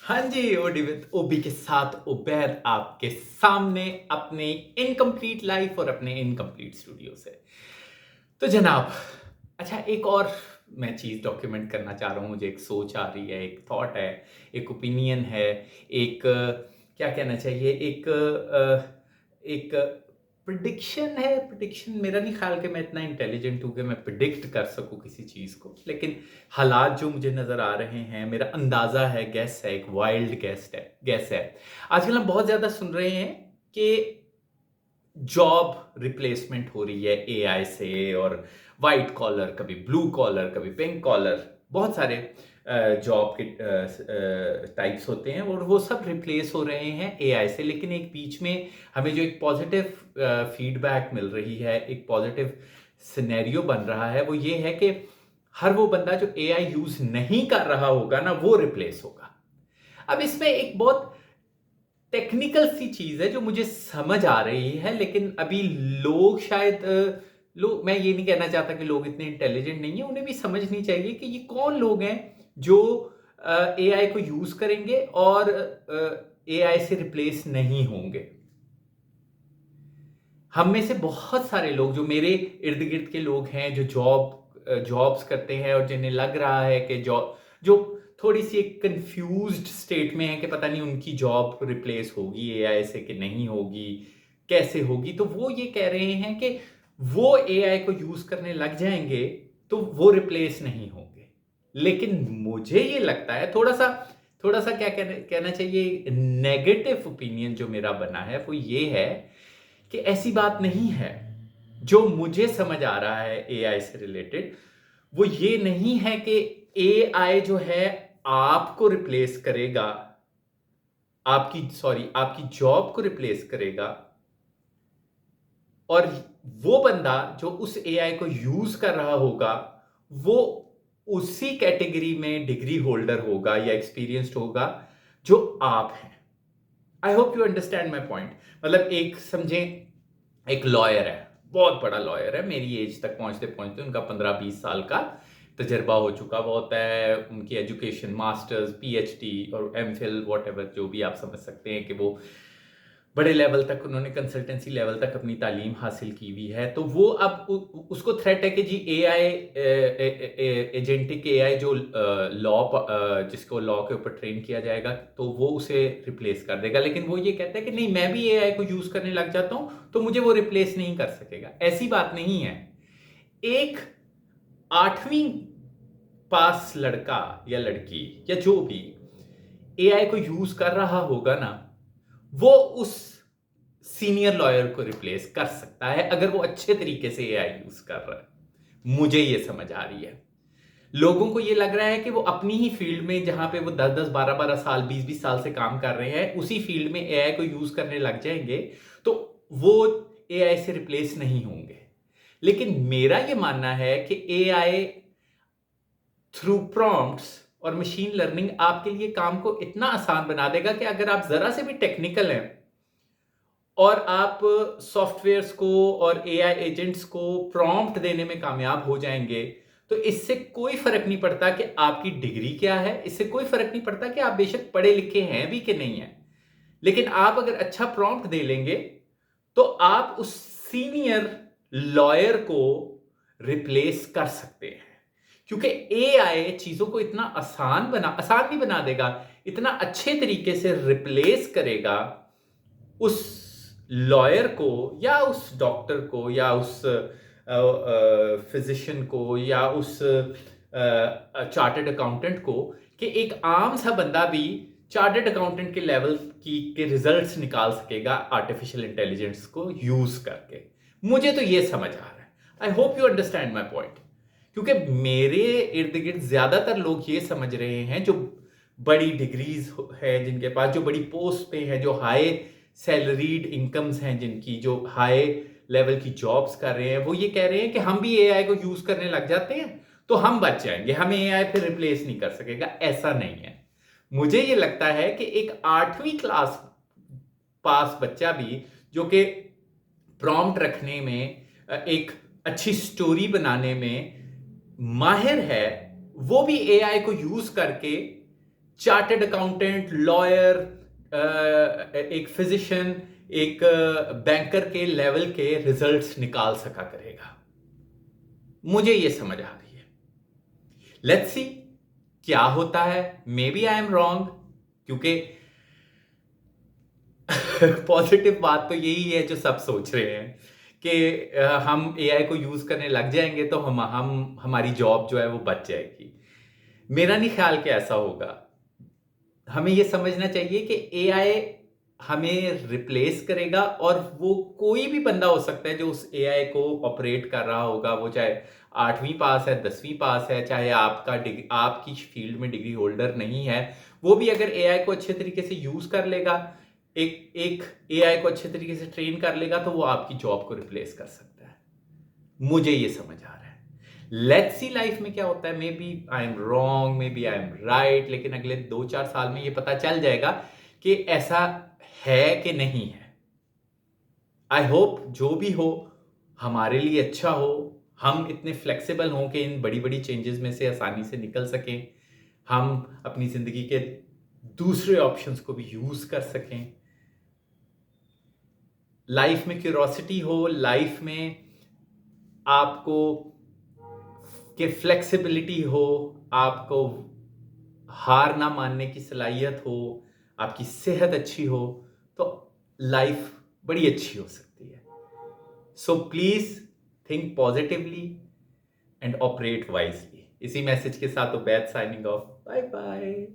हाँ जी, OD with ओबी के साथ उबैर आपके सामने अपने इनकम्प्लीट लाइफ और अपने इनकम्प्लीट स्टूडियो से। तो जनाब, अच्छा एक और मैं चीज़ डॉक्यूमेंट करना चाह रहा हूँ, मुझे एक सोच आ रही है, एक थॉट है, एक ओपिनियन है, एक क्या कहना चाहिए, एक प्रेडिक्शन है। प्रेडिक्शन मेरा नहीं ख्याल कि मैं इतना इंटेलिजेंट हूँ कि मैं प्रेडिक्ट कर सकूँ किसी चीज़ को, लेकिन हालात जो मुझे नज़र आ रहे हैं, मेरा अंदाज़ा है, गेस है, एक वाइल्ड गेस है। आजकल हम बहुत ज़्यादा सुन रहे हैं कि जॉब रिप्लेसमेंट हो रही है एआई से, और वाइट कॉलर, कभी ब्लू कॉलर, कभी पिंक कॉलर, बहुत सारे जॉब के टाइप्स होते हैं और वो सब रिप्लेस हो रहे हैं एआई से। लेकिन एक बीच में हमें जो एक पॉजिटिव फीडबैक मिल रही है, एक पॉजिटिव सिनेरियो बन रहा है, वो ये है कि हर वो बंदा जो एआई यूज नहीं कर रहा होगा ना, वो रिप्लेस होगा। अब इसमें एक बहुत टेक्निकल सी चीज है जो मुझे समझ आ रही है, लेकिन अभी लोग शायद लोग, मैं ये नहीं कहना चाहता कि लोग इतने इंटेलिजेंट नहीं है, उन्हें भी समझनी चाहिए कि ये कौन लोग हैं जो एआई को यूज करेंगे और एआई से रिप्लेस नहीं होंगे। हम में से बहुत सारे लोग जो मेरे इर्द गिर्द के लोग हैं, जो जॉब्स करते हैं और जिन्हें लग रहा है कि जॉब जो थोड़ी सी एक कंफ्यूज्ड स्टेट में है कि पता नहीं उनकी जॉब रिप्लेस होगी एआई से कि नहीं होगी, कैसे होगी, तो वो ये कह रहे हैं कि वो एआई को यूज करने लग जाएंगे तो वो रिप्लेस नहीं होंगे। लेकिन मुझे ये लगता है थोड़ा सा क्या कहना चाहिए, नेगेटिव ओपिनियन जो मेरा बना है वो ये है कि ऐसी बात नहीं है। जो मुझे समझ आ रहा है एआई से रिलेटेड, वो ये नहीं है कि एआई जो है आपको रिप्लेस करेगा, आपकी जॉब को रिप्लेस करेगा, और वो बंदा जो उस एआई को यूज कर रहा होगा वो उसी कैटेगरी में डिग्री होल्डर होगा या एक्सपीरियंस्ड होगा जो आप हैं। I hope you understand my point. मतलब एक समझें, एक लॉयर है, बहुत बड़ा लॉयर है, मेरी एज तक पहुंचते पहुंचते उनका 15-20 साल का तजर्बा हो चुका होता है, उनकी एजुकेशन मास्टर्स, पीएचडी और एमफिल, वॉट एवर, जो भी आप समझ सकते हैं कि वो बड़े लेवल तक, उन्होंने कंसल्टेंसी लेवल तक अपनी तालीम हासिल की हुई है। तो वो अब उसको थ्रेट है कि जी एआई, एजेंटिक एआई जो जिसको लॉ के ऊपर ट्रेन किया जाएगा तो वो उसे रिप्लेस कर देगा। लेकिन वो ये कहता है कि नहीं, मैं भी एआई को यूज करने लग जाता हूं तो मुझे वो रिप्लेस नहीं कर सकेगा। ऐसी बात नहीं है। एक 8वीं पास लड़का या लड़की या जो भी एआई को यूज कर रहा होगा ना, वो उस सीनियर लॉयर को रिप्लेस कर सकता है अगर वो अच्छे तरीके से एआई यूज कर रहा है। मुझे ये समझ आ रही है। लोगों को ये लग रहा है कि वो अपनी ही फील्ड में, जहां पे वो 10-10, 12-12 साल, 20-20 साल से काम कर रहे हैं, उसी फील्ड में एआई को यूज करने लग जाएंगे तो वो एआई से रिप्लेस नहीं होंगे। लेकिन मेरा ये मानना है कि एआई थ्रू प्रॉम्प्ट्स और मशीन लर्निंग आपके लिए काम को इतना आसान बना देगा कि अगर आप जरा से भी टेक्निकल हैं और आप सॉफ्टवेयर्स को और एआई एजेंट्स को प्रॉम्प्ट देने में कामयाब हो जाएंगे, तो इससे कोई फर्क नहीं पड़ता कि आपकी डिग्री क्या है, इससे कोई फर्क नहीं पड़ता कि आप बेशक पढ़े लिखे हैं भी कि नहीं है। लेकिन आप अगर अच्छा प्रॉम्प्ट दे लेंगे तो आप उस सीनियर लॉयर को रिप्लेस कर सकते हैं। क्योंकि एआई चीजों को इतना आसान भी बना देगा, इतना अच्छे तरीके से रिप्लेस करेगा उस लॉयर को या उस डॉक्टर को या उस फिजिशियन को या उस चार्टर्ड अकाउंटेंट को, कि एक आम सा बंदा भी चार्टर्ड अकाउंटेंट के लेवल के रिजल्ट्स निकाल सकेगा आर्टिफिशियल इंटेलिजेंस को यूज करके। मुझे तो ये समझ आ रहा है। I hope you understand my point. क्योंकि मेरे इर्द गिर्द ज्यादातर लोग ये समझ रहे हैं, जो बड़ी डिग्रीज है जिनके पास, जो बड़ी पोस्ट पे है, जो हाई सैलरीड इनकम्स हैं जिनकी, जो हाई लेवल की जॉब्स कर रहे हैं, वो ये कह रहे हैं कि हम भी एआई को यूज करने लग जाते हैं तो हम बच जाएंगे, हमें एआई फिर रिप्लेस नहीं कर सकेगा। ऐसा नहीं है। मुझे ये लगता है कि एक 8वीं क्लास पास बच्चा भी, जो कि प्रॉम्प्ट रखने में, एक अच्छी स्टोरी बनाने में माहिर है, वो भी एआई को यूज करके चार्टर्ड अकाउंटेंट, लॉयर, एक फिजिशियन, एक बैंकर के लेवल के रिजल्ट्स निकाल सका करेगा। मुझे ये समझ आ रही है। लेट्स सी क्या होता है। Maybe I am wrong, क्योंकि पॉजिटिव बात तो यही है जो सब सोच रहे हैं कि हम एआई को यूज करने लग जाएंगे तो हम हमारी जॉब जो है वो बच जाएगी। मेरा नहीं ख्याल कि ऐसा होगा। हमें ये समझना चाहिए कि एआई हमें रिप्लेस करेगा, और वो कोई भी बंदा हो सकता है जो उस एआई को ऑपरेट कर रहा होगा, वो चाहे 8वीं पास है, 10वीं पास है, चाहे आपकी फील्ड में डिग्री होल्डर नहीं है, वो भी अगर एआई को अच्छे तरीके से यूज कर लेगा, एक एक एआई को अच्छे तरीके से ट्रेन कर लेगा, तो वो आपकी जॉब को रिप्लेस कर सकता है। मुझे ये समझ आ रहा है। लेट्स सी लाइफ में क्या होता है। Maybe I am wrong, maybe I am right, लेकिन अगले 2-4 साल में ये पता चल जाएगा कि ऐसा है कि नहीं है। आई होप जो भी हो हमारे लिए अच्छा हो, हम इतने फ्लेक्सिबल हों कि इन बड़ी बड़ी चेंजेस में से आसानी से निकल सकें, हम अपनी जिंदगी के दूसरे ऑप्शंस को भी यूज कर सकें, लाइफ में क्यूरोसिटी हो, लाइफ में आपको कि फ्लेक्सिबिलिटी हो, आपको हार ना मानने की सलाहियत हो, आपकी सेहत अच्छी हो, तो लाइफ बड़ी अच्छी हो सकती है। So please think positively and operate wisely. इसी मैसेज के साथ Ubaid signing off. Bye bye.